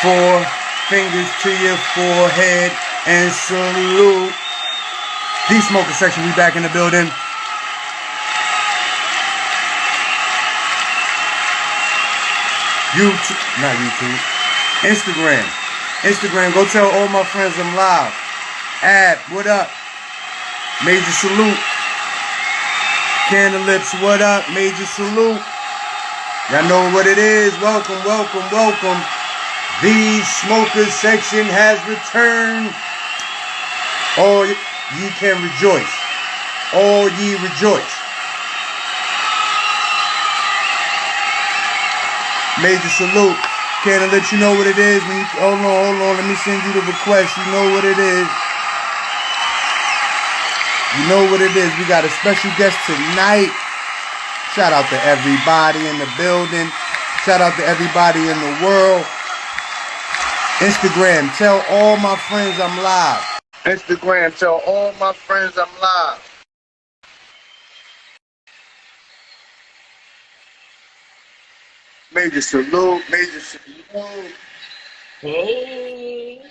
4 fingers to your forehead and salute. The Smoker Section, we back in the building. Instagram, go tell all my friends I'm live. What up? Major salute. Candle Lips, what up? Major salute. Y'all know what it is. Welcome. The Smoker Section has returned. All ye can rejoice. All ye rejoice. Major salute. Candle Lips, you know what it is. When you, hold on. Let me send you the request. You know what it is. You know what it is. We got a special guest tonight. Shout out to everybody in the building. Shout out to everybody in the world. Instagram, tell all my friends I'm live. Instagram, tell all my friends I'm live. Major salute. Hey.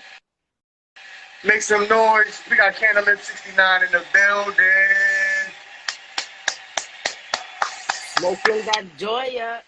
Make some noise. We got Candle Lips 69 in the building. Smoking that joya.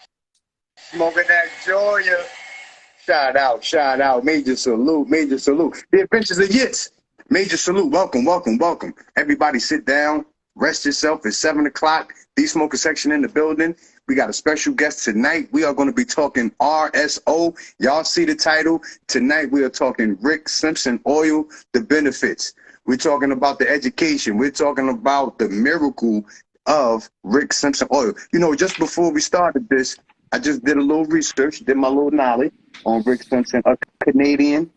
Shout out. Major salute. The Adventures of Yits. Major salute. Welcome. Everybody sit down. Rest yourself. It's 7 o'clock. The Smoker Section in the building. We got a special guest tonight. We are going to be talking RSO. Y'all see the title. Tonight we are talking Rick Simpson oil, the benefits. We're talking about the education. We're talking about the miracle of Rick Simpson oil. You know, just before we started this, I just did a little research, did my little knowledge on Rick Simpson, a Canadian,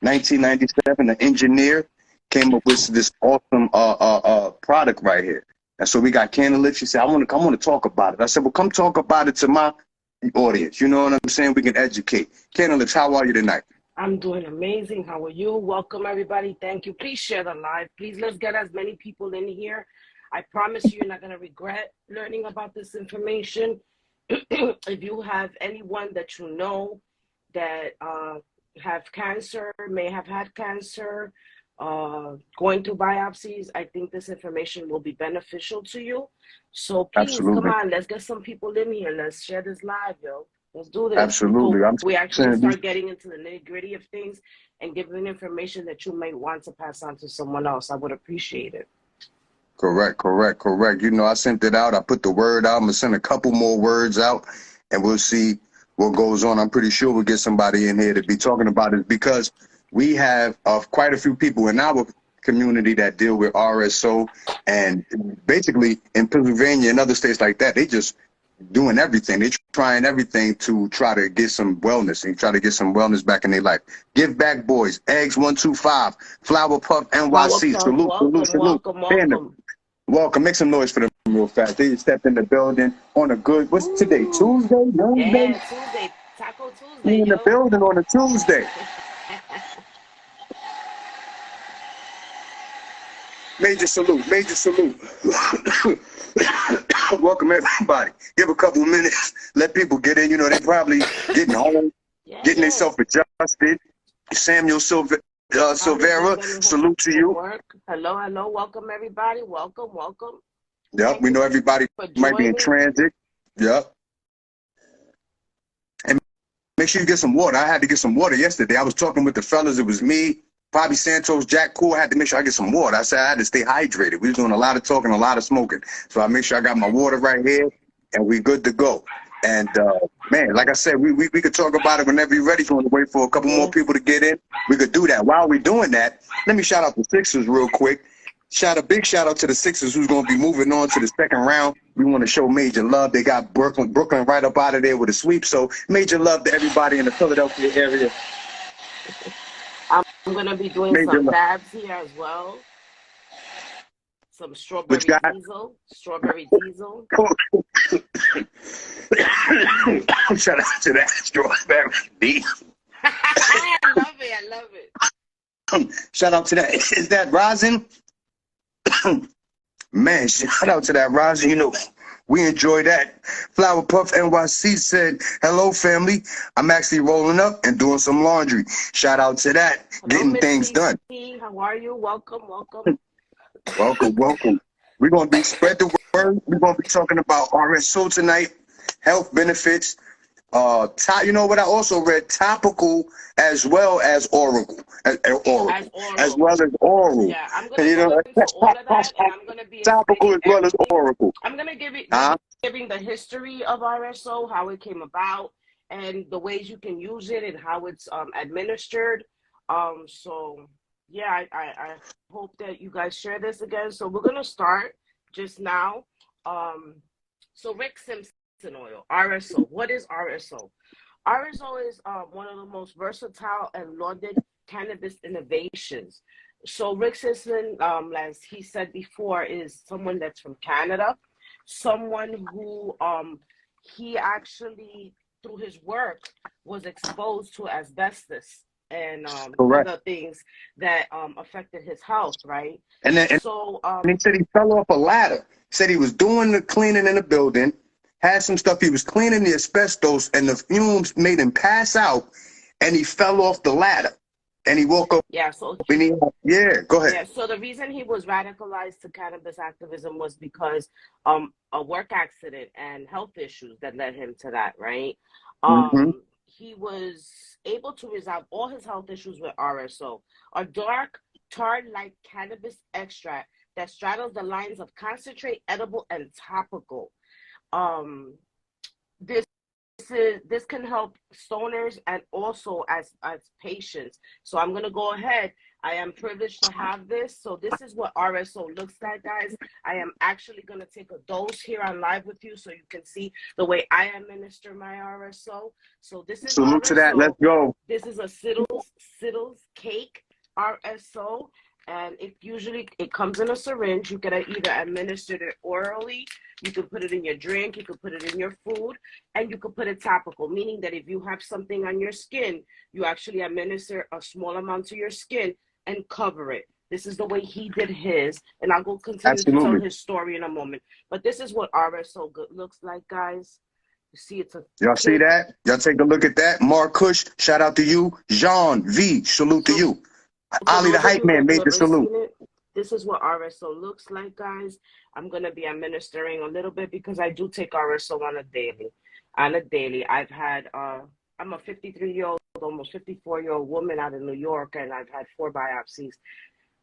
1997, an engineer, came up with this awesome product right here. And so we got Candle Lips. She said, I want to talk about it. I said, well, come talk about it to my audience. You know what I'm saying? We can educate. Candle Lips, how are you tonight? I'm doing amazing. How are you? Welcome, everybody. Thank you. Please share the live. Please, let's get as many people in here. I promise you're not going to regret learning about this information. If you have anyone that you know that have cancer, may have had cancer, going through biopsies, I think this information will be beneficial to you. So please, Absolutely. Come on, let's get some people in here. Let's share this live, yo. Let's do this. Absolutely. We actually start getting into the nitty-gritty of things and giving information that you may want to pass on to someone else. I would appreciate it. Correct. You know, I sent it out. I put the word out. I'm going to send a couple more words out, and we'll see what goes on. I'm pretty sure we'll get somebody in here to be talking about it, because we have quite a few people in our community that deal with RSO, and basically in Pennsylvania and other states like that, they just doing everything. They're trying everything to try to get some wellness and try to get some wellness back in their life. Give Back Boys, Eggs 125, Flower Puff NYC. Welcome. Make some noise for them real fast. They just stepped in the building on a good, what's today, Tuesday? Yeah, Tuesday, Taco Tuesday. In the building on a Tuesday. Major salute. Welcome, everybody. Give a couple minutes. Let people get in. You know, they probably getting home, getting themselves adjusted. Samuel Silvera, salute to you. Hello. Welcome, everybody. Welcome. Yep, we know everybody might be in transit. Yep. And make sure you get some water. I had to get some water yesterday. I was talking with the fellas. It was me, Bobby Santos, Jack Cool. I had to make sure I get some water. I said I had to stay hydrated. We was doing a lot of talking, a lot of smoking. So I make sure I got my water right here, and we good to go. And, man, like I said, we could talk about it whenever you're ready. If you want to wait for a couple more people to get in, we could do that. While we're doing that, let me shout out the Sixers real quick. Big shout out to the Sixers, who's going to be moving on to the second round. We want to show major love. They got Brooklyn right up out of there with a sweep. So major love to everybody in the Philadelphia area. I'm going to be doing some dabs here as well. Some strawberry diesel. Shout out to that strawberry diesel. I love it. Shout out to that. Is that rosin? Man, shout out to that rosin. You know, We enjoy that. Flower Puff NYC said, hello, family. I'm actually rolling up and doing some laundry. Shout out to that. Hello, Getting Miss things done. TC. How are you? Welcome, welcome. Welcome, welcome. We're going to be spread the word. We're going to be talking about RSO tonight, health benefits. You know what I also read? Topical as well as oral, as well as oral. Yeah, I'm gonna go into all of that, and I'm gonna be topical as well as oral. I'm gonna giving the history of RSO, how it came about, and the ways you can use it, and how it's administered. So yeah, I hope that you guys share this again. So we're gonna start just now. So Rick Simpson oil, RSO. What is RSO? RSO is one of the most versatile and lauded cannabis innovations. So Rick Simpson, as he said before, is someone that's from Canada, someone who he actually, through his work, was exposed to asbestos and other things that affected his health, right? And then he said he fell off a ladder. Said he was doing the cleaning in the building, had some stuff. He was cleaning the asbestos, and the fumes made him pass out, and he fell off the ladder. And he woke up. Yeah, so go ahead. Yeah, so the reason he was radicalized to cannabis activism was because a work accident and health issues that led him to that, right? He was able to resolve all his health issues with RSO, a dark tar-like cannabis extract that straddles the lines of concentrate, edible, and topical. This can help stoners and also as patients. So I'm gonna go ahead. I am privileged to have this. So this is what RSO looks like, guys. I am actually gonna take a dose here on live with you so you can see the way I administer my RSO. So this is salute RSO. To that. Let's go. This is a Siddles cake RSO. And it comes in a syringe. You can either administer it orally, you can put it in your drink, you can put it in your food, and you can put it topical, meaning that if you have something on your skin, you actually administer a small amount to your skin and cover it. This is the way he did his, and I'll go continue to tell his story in a moment. But this is what RSO looks like, guys. You see, y'all see that? Y'all take a look at that. Mark Cush, shout out to you. Jean V, salute to you. Ali the hype man made the salute. This is what RSO looks like, guys. I'm going to be administering a little bit because I do take RSO on a daily. I've had, I'm a 53-year-old, almost 54-year-old woman out of New York, and I've had 4 biopsies.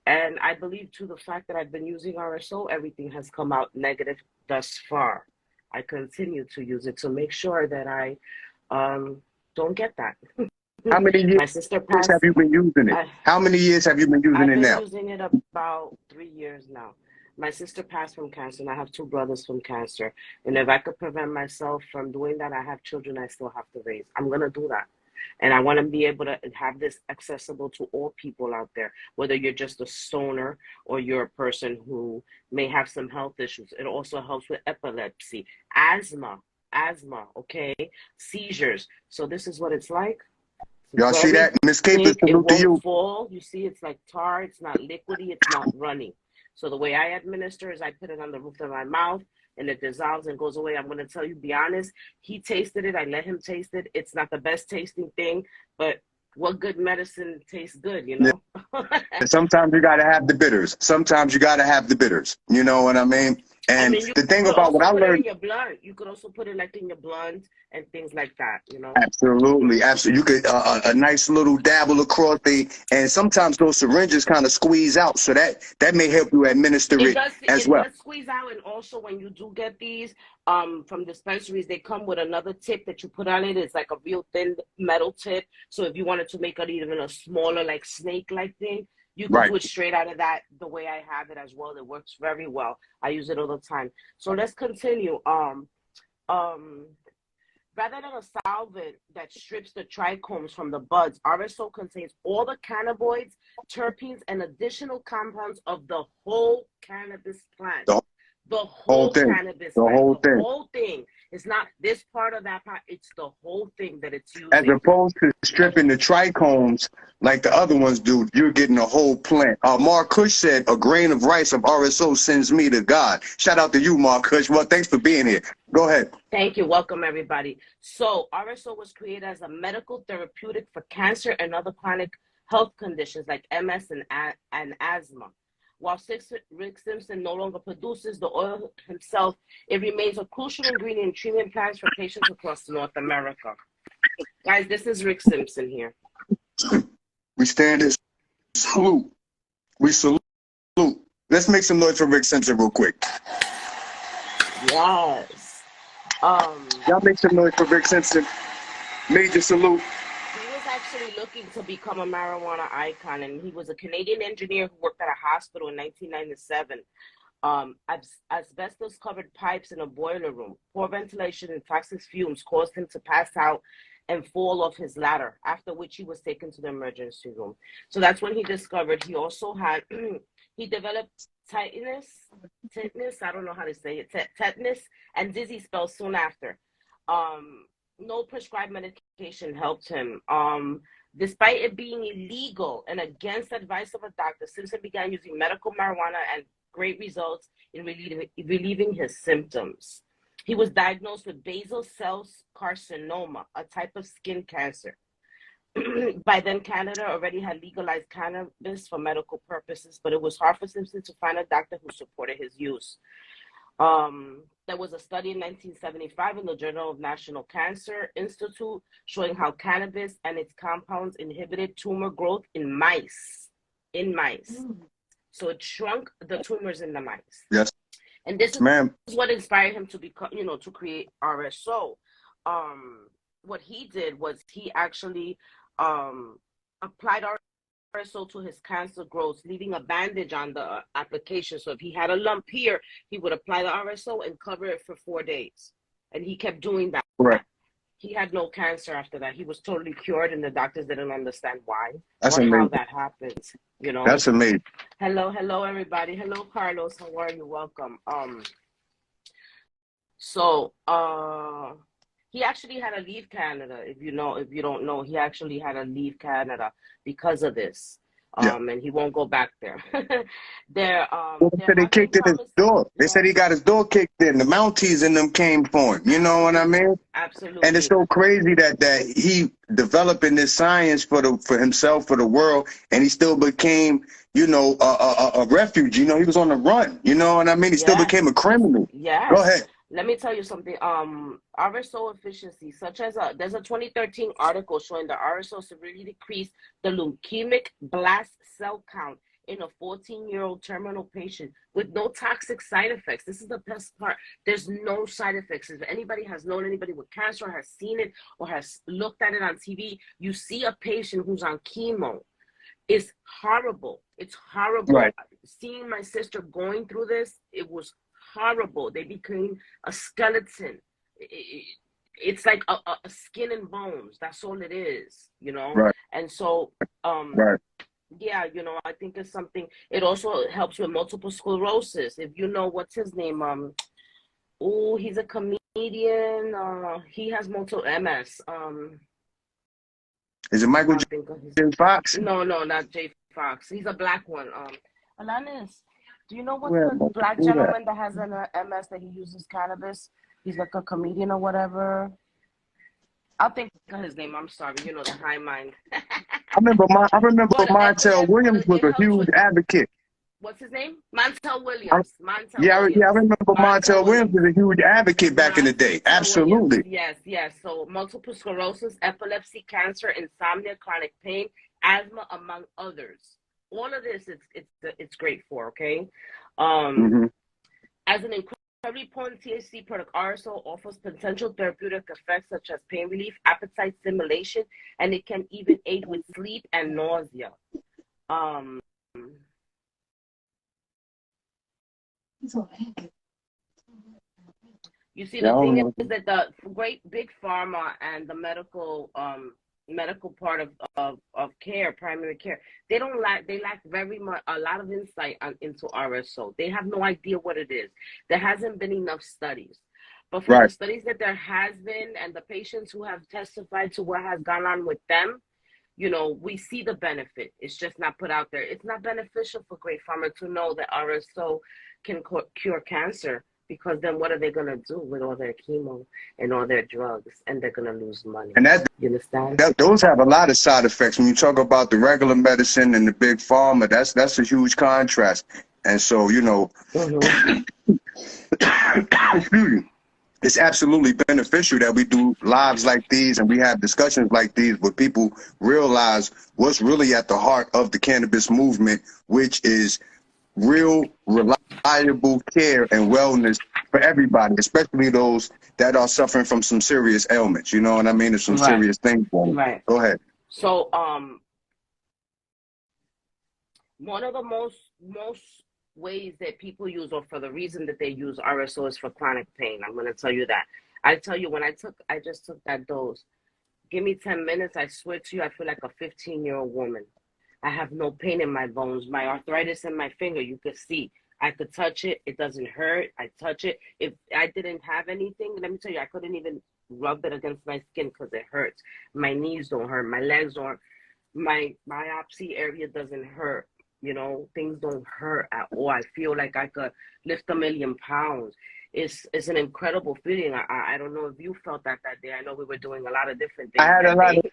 And I believe to the fact that I've been using RSO, everything has come out negative thus far. I continue to use it to make sure that I don't get that. How many years have you been using it? How many years have you been using it now? I've been using it about 3 years now. My sister passed from cancer, and I have 2 brothers from cancer. And if I could prevent myself from doing that, I have children I still have to raise. I'm going to do that. And I want to be able to have this accessible to all people out there, whether you're just a stoner or you're a person who may have some health issues. It also helps with epilepsy, asthma, okay, seizures. So this is what it's like. Y'all see that? Miss Capers, salute to you. Fall. You see, it's like tar. It's not liquidy. It's not running. So the way I administer is I put it on the roof of my mouth, and it dissolves and goes away. I'm going to tell you, be honest, he tasted it. I let him taste it. It's not the best tasting thing, but what good medicine tastes good, you know? Yeah. And sometimes you got to have the bitters. You know what I mean? And the thing about what I learned, in your blunt, you could also put it like in your blunt and things like that, you know. Absolutely. You could a nice little dabble across and sometimes those syringes kind of squeeze out, so that may help you administer it as well. It does squeeze out, and also when you do get these from dispensaries, they come with another tip that you put on it. It's like a real thin metal tip. So if you wanted to make it even a smaller, like snake-like thing, you can do it straight out of that, the way I have it as well. It works very well. I use it all the time. So let's continue. Rather than a solvent that strips the trichomes from the buds, RSO contains all the cannabinoids, terpenes, and additional compounds of the whole cannabis plant. The whole cannabis plant. The whole thing. It's not this part or that part. It's the whole thing that it's using. As opposed to stripping the trichomes like the other ones do, you're getting a whole plant. Mark Cush said, a grain of rice of RSO sends me to God. Shout out to you, Mark Cush. Well, thanks for being here. Go ahead. Thank you. Welcome, everybody. So RSO was created as a medical therapeutic for cancer and other chronic health conditions like MS and asthma. While Rick Simpson no longer produces the oil himself, it remains a crucial ingredient in treatment plans for patients across North America. Guys, this is Rick Simpson here. We stand and salute. We salute. Let's make some noise for Rick Simpson real quick. Yes. Y'all make some noise for Rick Simpson. Major salute. He was actually looking to become a marijuana icon, and he was a Canadian engineer who worked at a hospital in 1997. Asbestos covered pipes in a boiler room. Poor ventilation and toxic fumes caused him to pass out and fall off his ladder, after which he was taken to the emergency room. So that's when he discovered he also had, he developed tetanus, I don't know how to say it, tetanus and dizzy spells soon after. No prescribed medication helped him. Despite it being illegal and against the advice of a doctor, Simpson began using medical marijuana and great results in relieving his symptoms. He was diagnosed with basal cell carcinoma, a type of skin cancer. By then, Canada already had legalized cannabis for medical purposes, but it was hard for Simpson to find a doctor who supported his use. There was a study in 1975 in the Journal of National Cancer Institute showing how cannabis and its compounds inhibited tumor growth in mice. So it shrunk the tumors in the mice. Yes. And this is what inspired him to become, to create RSO. What he did was he actually applied RSO to his cancer growths, leaving a bandage on the application. So if he had a lump here, he would apply the RSO and cover it for 4 days. And he kept doing that. Correct. He had no cancer after that. He was totally cured, and the doctors didn't understand why That's or amazing. how that happens. That's amazing. Hello, everybody. Hello, Carlos. How are you? Welcome. He actually had to leave Canada. If you don't know, he actually had to leave Canada because of this. And he won't go back there. They said they kicked in his door. They said he got his door kicked in. The Mounties and them came for him. You know what I mean? Absolutely. And it's so crazy that he developing this science for himself, for the world, and he still became, a refuge. He was on the run. You know what I mean? He still became a criminal. Yes. Go ahead. Let me tell you something. RSO efficiency, such as there's a 2013 article showing that RSO severely decreased the leukemic blast cell count in a 14-year-old terminal patient with no toxic side effects. This is the best part. There's no side effects. If anybody has known anybody with cancer, or has seen it, or has looked at it on TV, you see a patient who's on chemo. It's horrible. It's horrible. Right. Seeing my sister going through this, it was horrible. They became a skeleton. It's like a skin and bones. That's all it is, Right. And so, right. Yeah, I think it's something. It also helps with multiple sclerosis. If you know what's his name, he's a comedian. He has multiple MS. Is it Michael J. Fox? No, not J. Fox. He's a black one. Alanis, do you know what the black gentleman that has an MS that he uses cannabis? He's like a comedian or whatever. I'll think of his name. I'm sorry. The high mind. I remember Montel Williams was a huge advocate. What's his name? Montel Williams. I remember Montel Williams was a huge advocate back in the day. Absolutely. Williams. Yes. So multiple sclerosis, epilepsy, cancer, insomnia, chronic pain, asthma, among others. All of this, it's great for. Okay. As an incredibly potent THC product, RSO offers potential therapeutic effects such as pain relief, appetite stimulation, and it can even aid with sleep and nausea. You see, the thing is that the great big pharma and the medical part of care, primary care, they lack a lot of insight into RSO. They have no idea what it is. There hasn't been enough studies. But for the studies that there has been, and the patients who have testified to what has gone on with them, you know, we see the benefit. It's just not put out there. It's not beneficial for Great Pharma to know that RSO can cure cancer, because then what are they going to do with all their chemo and all their drugs? And they're going to lose money. And you understand? Those have a lot of side effects. When you talk about the regular medicine and the big pharma, that's a huge contrast. And so, you know, excuse me, it's absolutely beneficial that we do lives like these and we have discussions like these where people realize what's really at the heart of the cannabis movement, which is real, reliable care and wellness for everybody, especially those that are suffering from some serious ailments. You know what I mean? There's some serious things going on. Right. Go ahead. So, one of the most ways that people use, or for the reason that they use RSO, is for chronic pain. I'm going to tell you that. I tell you, when I just took that dose, give me 10 minutes, I swear to you, I feel like a 15-year-old woman. I have no pain in my bones. My arthritis in my finger, you could see. I could touch it. It doesn't hurt. I touch it. If I didn't have anything, let me tell you, I couldn't even rub it against my skin because it hurts. My knees don't hurt. My legs don't hurt. My biopsy area doesn't hurt. You know, things don't hurt at all. I feel like I could lift 1,000,000 pounds. It's an incredible feeling. I don't know if you felt that day. I know we were doing a lot of different things. I had a lot of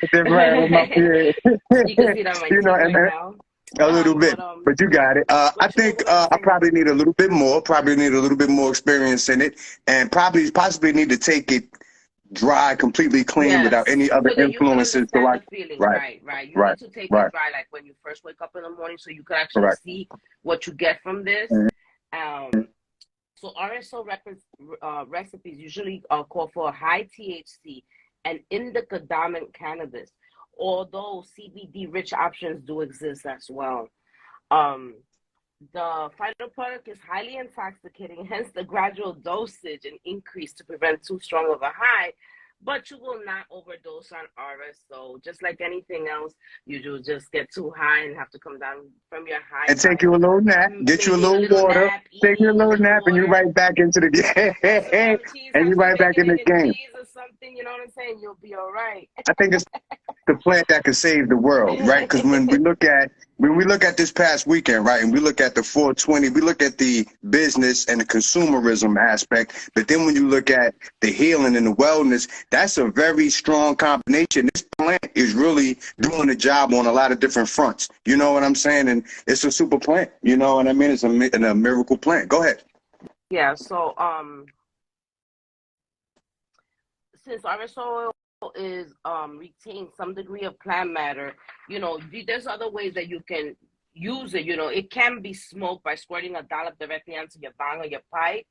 different with my period. You can see that on my teeth right now. A little bit, but you got it. I think I probably need a little bit more. Probably need a little bit more experience in it, and possibly need to take it dry, completely clean, without any other influences. So right. You need to take it dry, like when you first wake up in the morning, so you could actually see what you get from this. So RSO recipes usually call for high THC and indica dominant cannabis, although CBD-rich options do exist as well. The final product is highly intoxicating, hence the gradual dosage and increase to prevent too strong of a high, but you will not overdose on RSO. Just like anything else, you do just get too high and have to come down from your high. And take you a little nap, get you a little water, take you a little nap, and you're right back into the game. And you're right back in the game. Or something, you know what I'm saying? You'll be all right. I think it's the plant that could save the world, right? Because when we look at this past weekend, right, and we look at the 420, we look at the business and the consumerism aspect, but then when you look at the healing and the wellness, that's a very strong combination. This plant is really doing the job on a lot of different fronts. You know what I'm saying? And it's a super plant. You know what I mean? It's a miracle plant. Go ahead. Yeah. So since RSO is retain some degree of plant matter, you know, there's other ways that you can use it. You know, it can be smoked by squirting a dollop directly onto your bong or your pipe.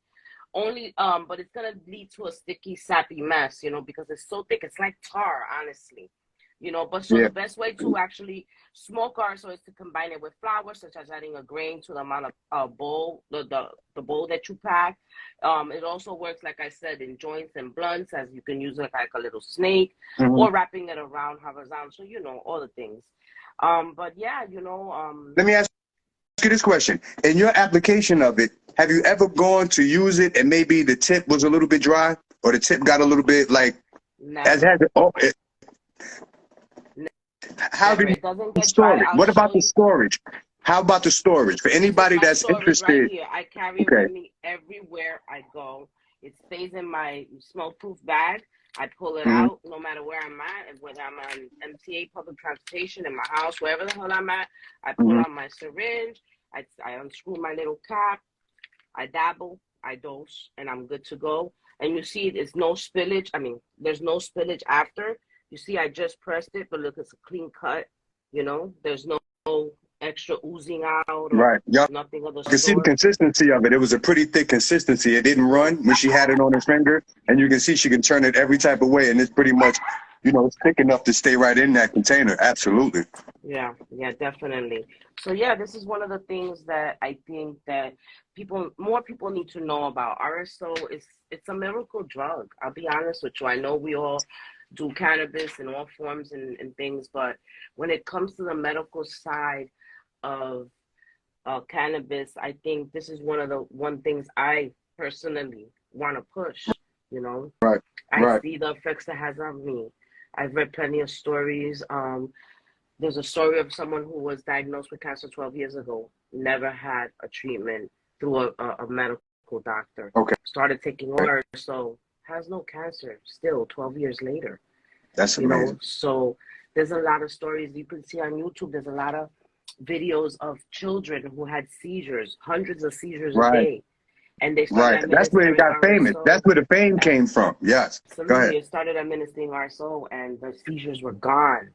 Only but it's gonna lead to a sticky, sappy mess, you know, because it's so thick. It's like tar, honestly. You know, but so the best way to actually smoke RSO is to combine it with flour, such as adding a grain to the amount of bowl, the bowl that you pack. It also works, like I said, in joints and blunts, as you can use it like a little snake, or wrapping it around horizontal. So, you know, all the things. But yeah, you know. Let me ask you this question. In your application of it, have you ever gone to use it and maybe the tip was a little bit dry, or the tip got a little bit like, how do you store it? What about the storage? How about the storage? For anybody that's interested. Right here. I carry it with me everywhere I go. It stays in my smoke-proof bag. I pull it out no matter where I'm at, whether I'm on MTA, public transportation, in my house, wherever the hell I'm at. I pull out my syringe. I unscrew my little cap. I dabble. I dose, and I'm good to go. And you see, there's no spillage. I mean, there's no spillage after. You see, I just pressed it, but look, it's a clean cut. You know, there's no extra oozing out. Or nothing of the sort. You can see the consistency of it. It was a pretty thick consistency. It didn't run when she had it on her finger. And you can see she can turn it every type of way. And it's pretty much, you know, it's thick enough to stay right in that container. Absolutely. Yeah, definitely. So, yeah, this is one of the things that I think that more people need to know about. RSO it's a miracle drug. I'll be honest with you. I know we all do cannabis in all forms and things, but when it comes to the medical side of cannabis, I think this is one things I personally want to push, you know. I see the effects it has on me. I've read plenty of stories. There's a story of someone who was diagnosed with cancer 12 years ago, never had a treatment through a medical doctor. Okay. Started taking RSO, has no cancer still 12 years later. That's you amazing. know, so there's a lot of stories you can see on YouTube. There's a lot of videos of children who had seizures, hundreds of seizures a Right. day. And they started Right. That's where it administering got famous. RSO. That's where the fame came from. Yes. Go ahead. Absolutely. It started administering RSO and the seizures were gone.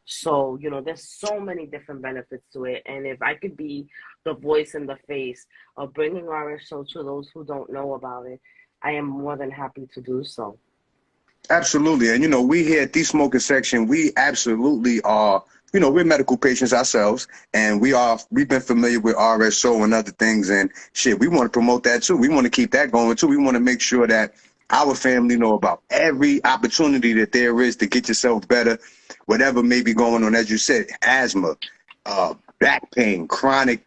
So, there's so many different benefits to it. And if I could be the voice and the face of bringing RSO to those who don't know about it, I am more than happy to do so. Absolutely. And, we here at the Smoker Section, we absolutely are, we're medical patients ourselves, and we've been familiar with RSO and other things, and shit, we want to promote that too. We want to keep that going too. We want to make sure that our family know about every opportunity that there is to get yourself better, whatever may be going on, as you said, asthma, back pain, chronic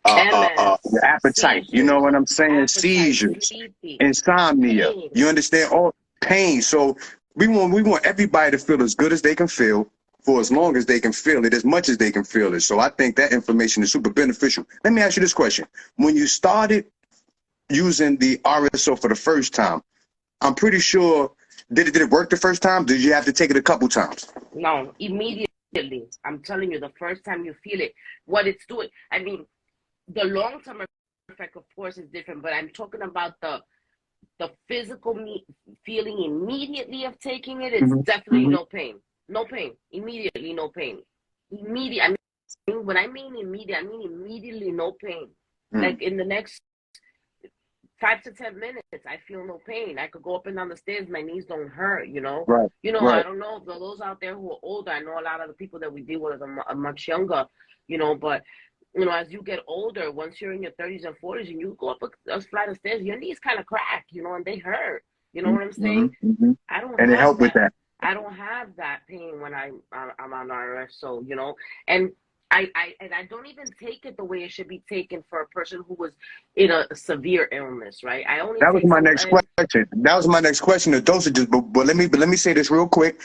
MS, appetite, you know what I'm saying? Seizures, sleepy, insomnia, pain. you understand? All pain. So we want everybody to feel as good as they can feel for as long as they can feel it, as much as they can feel it. So I think that information is super beneficial. Let me ask you this question. When you started using the RSO for the first time, I'm pretty sure, did it work the first time? Did you have to take it a couple times? No, immediately. I'm telling you, the first time you feel it, what it's doing. I mean, the long-term effect, of course, is different, but I'm talking about the physical feeling immediately of taking it. It's definitely no pain. No pain. Immediately, no pain. Immediate. I mean, when I mean immediate, I mean immediately no pain. Like in the next 5 to 10 minutes, I feel no pain. I could go up and down the stairs. My knees don't hurt, Right. I don't know if those out there who are older, I know a lot of the people that we deal with are much younger, but as you get older, once you're in your 30s and 40s and you go up a flight of stairs, your knees kind of crack, and they hurt. You know what I'm saying? I don't and it have helped with that. I don't have that pain when I'm on RSO, and I don't even take it the way it should be taken for a person who was in a severe illness, right? I only That was take my next question. That was my next question, the dosages. But let me say this real quick.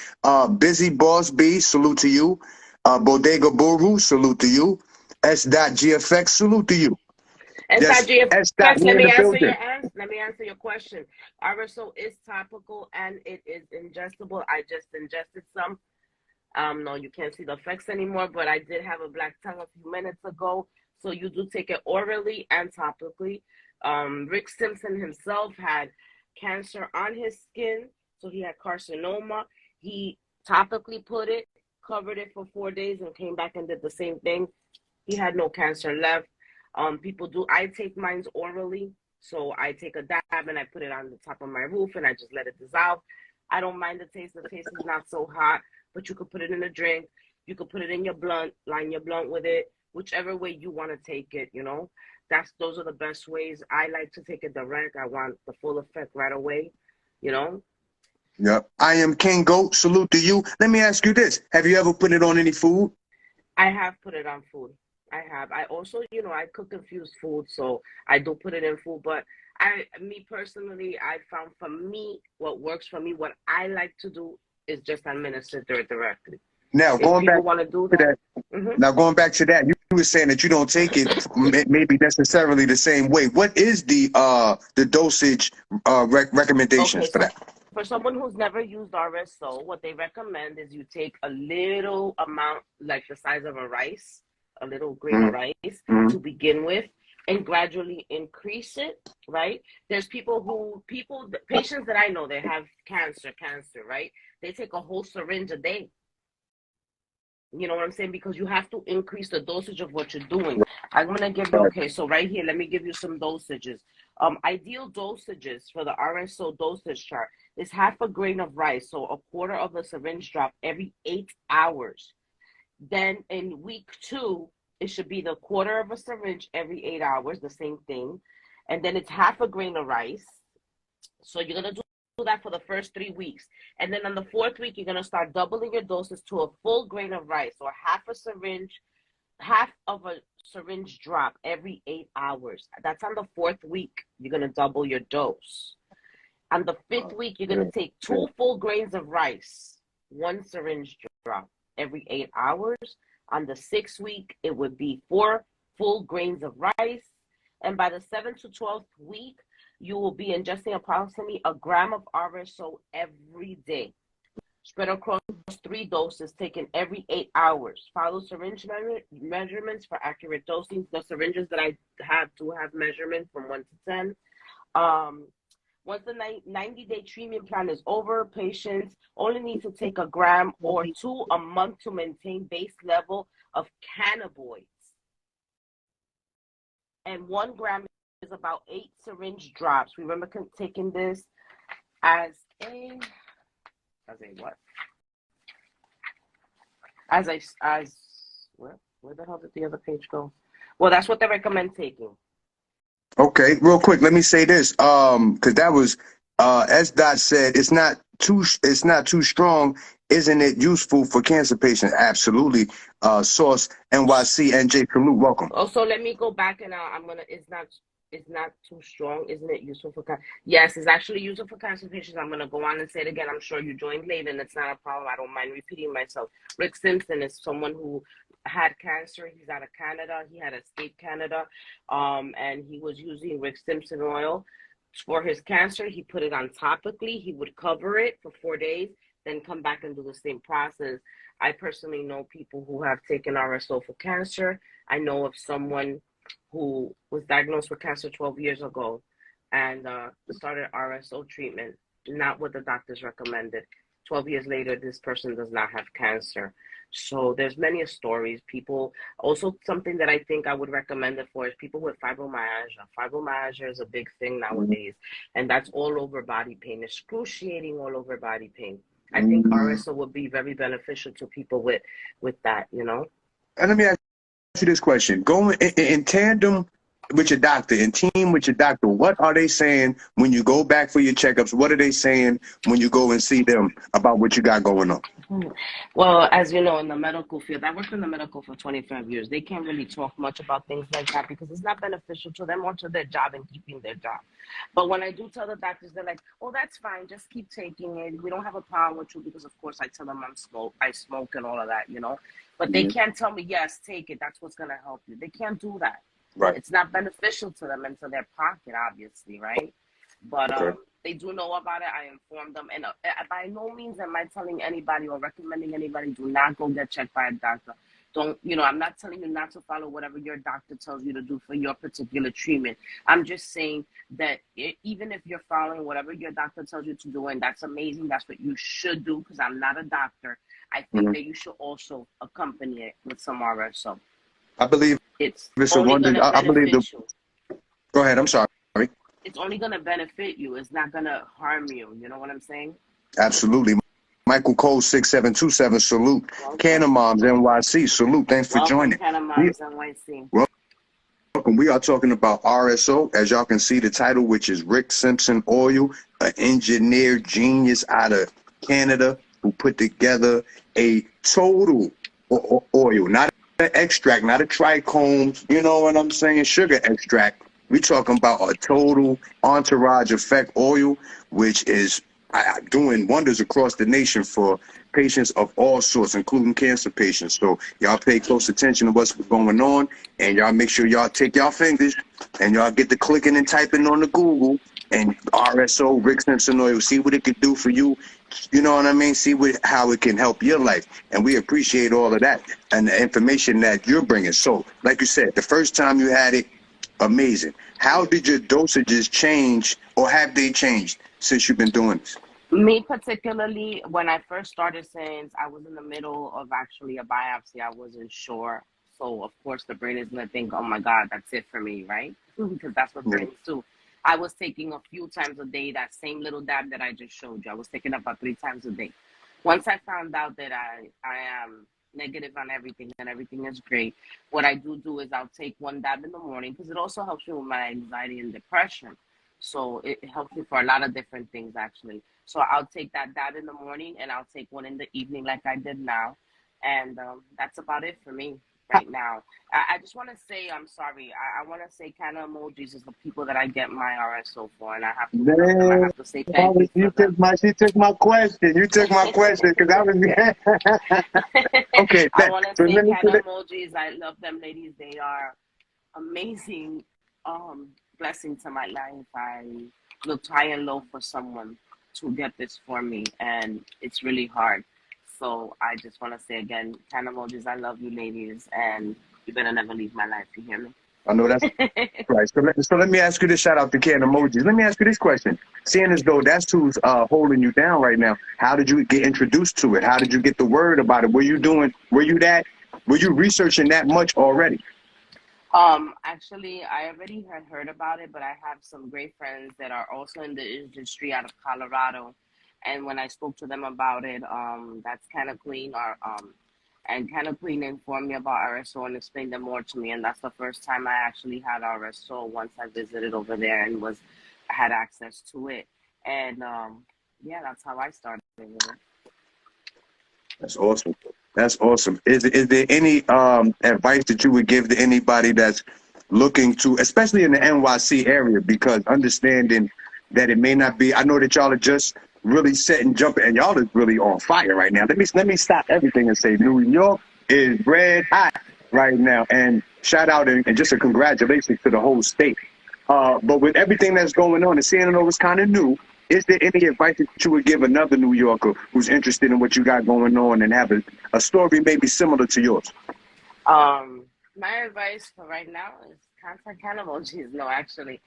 Busy Boss B, salute to you. Bodega Buru, salute to you. S.GFX, salute to you. S.GFX, let me answer your question. RSO is topical and it is ingestible. I just ingested some. No, you can't see the effects anymore, but I did have a black tongue a few minutes ago. So you do take it orally and topically. Rick Simpson himself had cancer on his skin, so he had carcinoma. He topically put it, covered it for 4 days, and came back and did the same thing. He had no cancer left. I take mine orally, so I take a dab and I put it on the top of my roof and I just let it dissolve. I don't mind the taste. The taste is not so hot, but you could put it in a drink. You could put it in your blunt, line your blunt with it, whichever way you want to take it, Those are the best ways. I like to take it direct. I want the full effect right away, Yep. I am King Goat. Salute to you. Let me ask you this. Have you ever put it on any food? I have put it on food. I have. I also, I cook infused food, so I do put it in food. But me personally, I found for me, what works for me, what I like to do is just administer it directly. Now, going back to that. Now, going back to that, you were saying that you don't take it maybe necessarily the same way. What is the dosage recommendations for that? For someone who's never used RSO, what they recommend is you take a little amount, like the size of a rice, a little grain of rice to begin with, and gradually increase it, right? There's patients that I know that have cancer, right? They take a whole syringe a day. You know what I'm saying? Because you have to increase the dosage of what you're doing. I'm going to give you, so right here, let me give you some dosages. Ideal dosages for the RSO dosage chart is 1/2 grain of rice, so 1/4 of a syringe drop every 8 hours. Then in week 2, it should be the 1/4 of a syringe every 8 hours, the same thing. And then it's 1/2 grain of rice. So you're going to do that for the first 3 weeks. And then on the 4th week, you're going to start doubling your doses to a full grain of rice, or 1/2 of a syringe drop every 8 hours. That's on the 4th week. You're going to double your dose. On the 5th week, you're going to take 2 full grains of rice, 1 syringe drop. every 8 hours. On the 6th week, it would be 4 full grains of rice. And by the 7th to 12th week, you will be ingesting approximately a gram of RSO every day, spread across 3 doses taken every 8 hours. Follow syringe measurements for accurate dosing. The syringes that I have do have measurements from 1 to 10. Once the 90-day treatment plan is over, patients only need to take a gram or 2 a month to maintain base level of cannabinoids. And 1 gram is about 8 syringe drops. Remember taking this as a what? Where the hell did the other page go? Well, that's what they recommend taking. Okay, real quick, let me say this, because that was, as Dot said, it's not too strong. Isn't it useful for cancer patients? Absolutely. Source NYC NJ Salute, welcome. Also, let me go back and it's not too strong. Isn't it useful for cancer? Yes, it's actually useful for cancer patients. I'm gonna go on and say it again. I'm sure you joined late, and it's not a problem. I don't mind repeating myself. Rick Simpson is someone who had cancer. He's out of Canada. He had escaped Canada, and he was using Rick Simpson oil for his cancer. He put it on topically. He would cover it for 4 days, then come back and do the same process. I personally know people who have taken RSO for cancer. I know of someone who was diagnosed with cancer 12 years ago and started RSO treatment, not what the doctors recommended. 12 years later, this person does not have cancer. So there's many stories. People, also something that I think I would recommend it for is people with fibromyalgia. Fibromyalgia is a big thing nowadays, and that's all over body pain, excruciating all over body pain. I think RSO would be very beneficial to people with that, you know. And let me ask you this question: going in tandem with your doctor, in team with your doctor, what are they saying when you go back for your checkups? What are they saying when you go and see them about what you got going on? Well, as you know, in the medical field, I worked in the medical for 25 years. They can't really talk much about things like that because it's not beneficial to them or to their job and keeping their job. But when I do tell the doctors, they're like, oh, that's fine. Just keep taking it. We don't have a problem with you because, of course, I tell them I smoke and all of that, you know. But they can't tell me, yes, take it. That's what's going to help you. They can't do that. Right. It's not beneficial to them and to their pocket, obviously, right? But they do know about it. I inform them. And by no means am I telling anybody or recommending anybody, do not go get checked by a doctor. Don't, you know, I'm not telling you not to follow whatever your doctor tells you to do for your particular treatment. I'm just saying that even if you're following whatever your doctor tells you to do, and that's amazing, that's what you should do, because I'm not a doctor, I think that you should also accompany it with some RSO. I believe it's only going to benefit you. Go ahead, I'm sorry. It's only going to benefit you. It's not going to harm you. You know what I'm saying? Absolutely. Michael Cole 6727 salute. Canna Moms NYC salute. Thanks for joining. Canna Moms NYC. Welcome. We are talking about RSO, as y'all can see the title, which is Rick Simpson Oil, an engineered genius out of Canada who put together a total oil, not an extract, not a trichome, you know what I'm saying, sugar extract. We're talking about a total entourage effect oil, which is doing wonders across the nation for patients of all sorts, including cancer patients. So y'all pay close attention to what's going on, and y'all make sure y'all take y'all fingers and y'all get the clicking and typing on the Google and RSO, Rick Simpson oil, see what it could do for you. You know what I mean? See how it can help your life. And we appreciate all of that and the information that you're bringing. So, like you said, the first time you had it, amazing. How did your dosages change, or have they changed since you've been doing this? Me particularly, when I first started, since I was in the middle of actually a biopsy, I wasn't sure. So, of course, the brain is going to think, oh, my God, that's it for me, right? Because that's what brains do. I was taking a few times a day, that same little dab that I just showed you. I was taking about 3 times a day. Once I found out that I am negative on everything and everything is great, what I do is I'll take 1 dab in the morning, because it also helps me with my anxiety and depression. So it helps me for a lot of different things, actually. So I'll take that dab in the morning, and I'll take 1 in the evening like I did now. And that's about it for me. right now. I just want to say, I'm sorry. I want to say kind of emojis is the people that I get my RSO for, and I have to thank them. I Man, have to say thank you for them. she took my question. You took my question because I was okay. I want to So say let me kind of emojis. I love them, ladies. They are amazing blessing to my life. I looked high and low for someone to get this for me, and it's really hard. So I just want to say again, kind of emojis. I love you, ladies, and you better never leave my life. You hear me? I know that's right. So let me ask you this. Shout out to Can Emojis. Let me ask you this question. Seeing as though that's who's holding you down right now, how did you get introduced to it? How did you get the word about it? Were you researching that much already? Actually, I already had heard about it, but I have some great friends that are also in the industry out of Colorado. And when I spoke to them about it, that's kind of Queen, and kind of Queen informed me about RSO and explained them more to me. And that's the first time I actually had RSO once I visited over there and had access to it. And yeah, that's how I started. That's awesome. That's awesome. Is there any advice that you would give to anybody that's looking to, especially in the NYC area, because understanding that it may not be, I know that y'all are just really setting, jumping, and y'all is really on fire right now. Let me stop everything and say New York is red hot right now. And shout out and just a congratulations to the whole state. But with everything that's going on, and seeing it was kind of new, is there any advice that you would give another New Yorker who's interested in what you got going on and have a story maybe similar to yours? My advice for right now is contact kind of emojis. No, actually,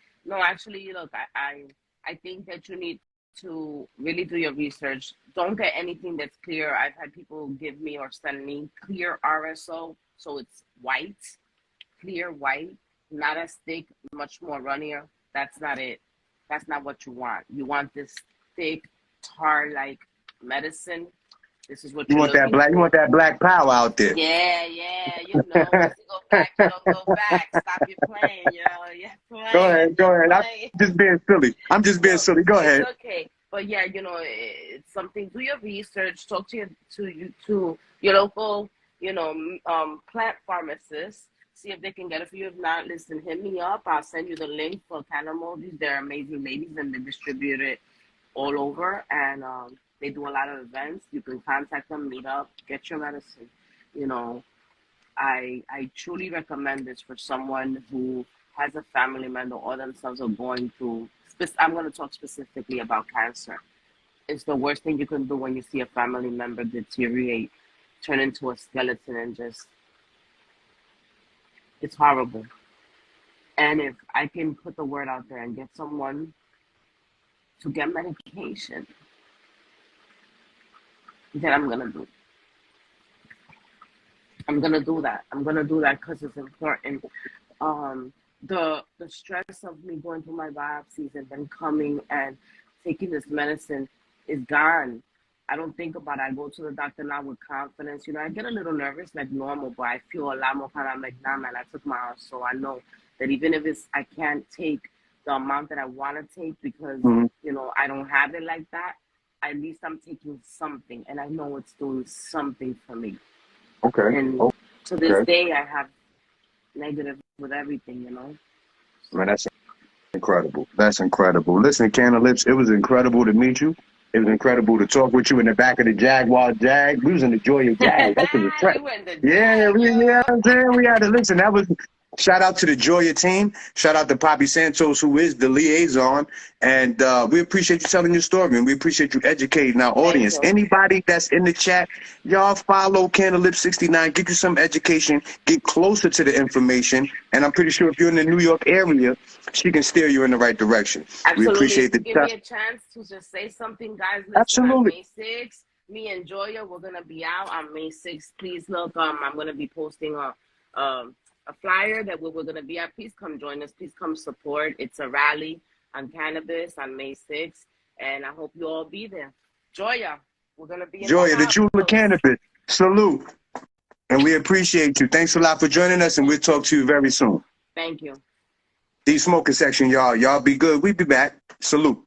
look, I think that you need to really do your research. Don't get anything that's clear. I've had people give me or send me clear RSO, so it's white, clear white, not as thick, much more runnier. That's not it. That's not what you want. You want this thick, tar-like medicine. This is what you want that black. For. You want that black power out there. Yeah. You know, once you go back, you don't go back. Stop your playing, playing. Go ahead. I'm just being silly. Silly. Go ahead. It's okay, but yeah, it's something. Do your research. Talk to your local, plant pharmacist. See if they can get it for you. If not, listen, hit me up. I'll send you the link for Canamodis. They're amazing ladies, and they distribute it all over. And they do a lot of events. You can contact them, meet up, get your medicine. I truly recommend this for someone who has a family member or themselves are going through. I'm going to talk specifically about cancer. It's the worst thing you can do when you see a family member deteriorate, turn into a skeleton, and just. It's horrible. And if I can put the word out there and get someone to get medication, then I'm going to do it. I'm going to do that. I'm going to do that because it's important. The stress of me going through my biopsies and then coming and taking this medicine is gone. I don't think about it. I go to the doctor now with confidence. I get a little nervous like normal, but I feel a lot more kind of like, nah, man, I took my hours. So I know that even if I can't take the amount that I want to take because, I don't have it like that, at least I'm taking something. And I know it's doing something for me. Okay. And to this day, I have negative with everything, Man, that's incredible. That's incredible. Listen, Canna Lips, it was incredible to meet you. It was incredible to talk with you in the back of the Jaguar Jag. We was in the Joy of Jag. That's a trip. Yeah, I'm saying we had to listen. That was shout out to the Joya team. Shout out to Poppy Santos, who is the liaison. And we appreciate you telling your story, and we appreciate you educating our audience. Anybody that's in the chat, y'all follow Candlelip69. Get you some education. Get closer to the information. And I'm pretty sure if you're in the New York area, she can steer you in the right direction. Absolutely. We appreciate the Give me a chance to just say something, guys. Listen, absolutely. On May 6th, me and Joya, we're going to be out on May 6th. Please look, I'm going to be posting a flyer that we're going to be at. Please come join us. Please come support. It's a rally on cannabis on May 6th, and I hope you all be there. Joya, we're going to be in Joya, the Jewel of Cannabis. Salute. And we appreciate you. Thanks a lot for joining us, and we'll talk to you very soon. Thank you. The Smoker Section, y'all. Y'all be good. We be back. Salute.